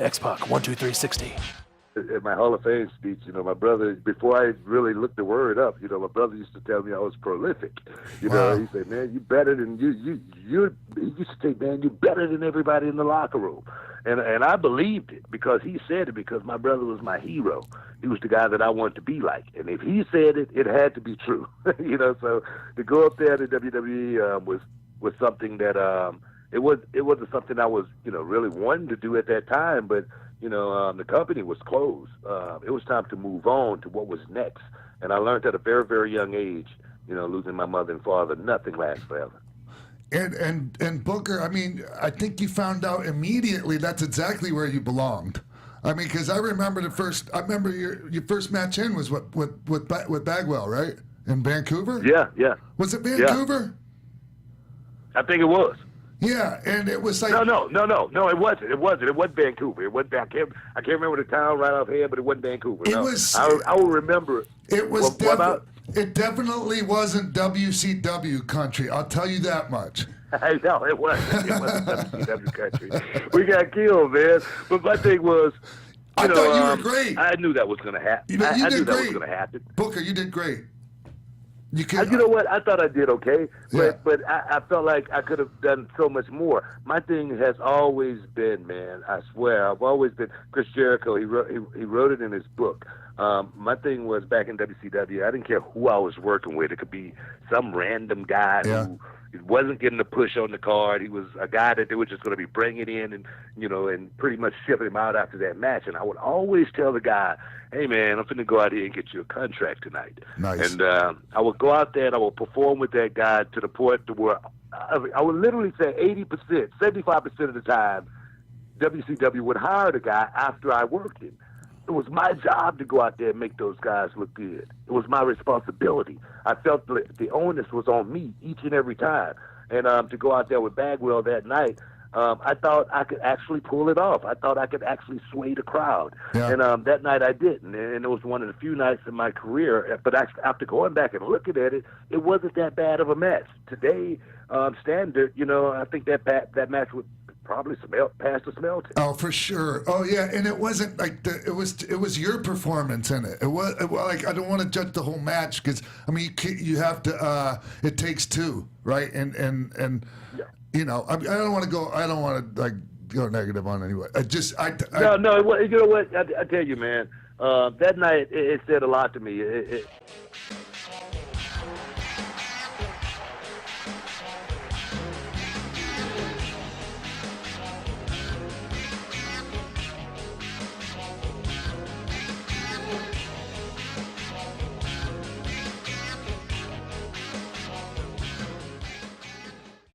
X-Pac, 12360. In my Hall of Fame speech, my brother, before I really looked the word up, my brother used to tell me I was prolific. Wow. He said, man, you better than he used to say, man, you better than everybody in the locker room. And I believed it because he said it, because my brother was my hero. He was the guy that I wanted to be like. And if he said it, it had to be true. So to go up there to WWE was something that it wasn't something I was, really wanting to do at that time, but the company was closed. It was time to move on to what was next. And I learned at a very, very young age, losing my mother and father, nothing lasts forever. And Booker, I think you found out immediately that's exactly where you belonged. Because I remember your first match in was with Bagwell, right? In Vancouver? Yeah. Was it Vancouver? Yeah. I think it was. Yeah, and it was like... No, it wasn't. It wasn't Vancouver. It wasn't. I can't remember the town right offhand, but it wasn't Vancouver. It no. was... I will remember. It was... What about? It definitely wasn't WCW country. I'll tell you that much. I know, it wasn't. It wasn't WCW country. We got killed, man. But my thing was... I thought you were great. I knew that was going to happen. I knew that was going to happen. Booker, you did great. You know what? I thought I did okay, Yeah. but I felt like I could have done so much more. My thing has always been, man, I swear, I've always been, Chris Jericho, he wrote it in his book. My thing was back in WCW, I didn't care who I was working with. It could be some random guy who wasn't getting a push on the card. He was a guy that they were just going to be bringing in and pretty much shipping him out after that match. And I would always tell the guy, hey, man, I'm finna go out here and get you a contract tonight. Nice. And I would go out there and I would perform with that guy to the point to where I would literally say 80%, 75% of the time, WCW would hire the guy after I worked him. It was my job to go out there and make those guys look good. It was my responsibility. I felt the onus was on me each and every time. And to go out there with Bagwell that night, I thought I could actually pull it off. I thought I could actually sway the crowd. Yeah. And that night I didn't. And it was one of the few nights in my career. But after going back and looking at it, it wasn't that bad of a match. Today, standard, I think that match would probably pass the smell test. Oh, for sure. Oh, yeah, and it wasn't like it was your performance in it. It was like, I don't want to judge the whole match because you have to. It takes two, right? And yeah. I don't want to go negative on anyone. No. You know what? I tell you, man. That night it said a lot to me.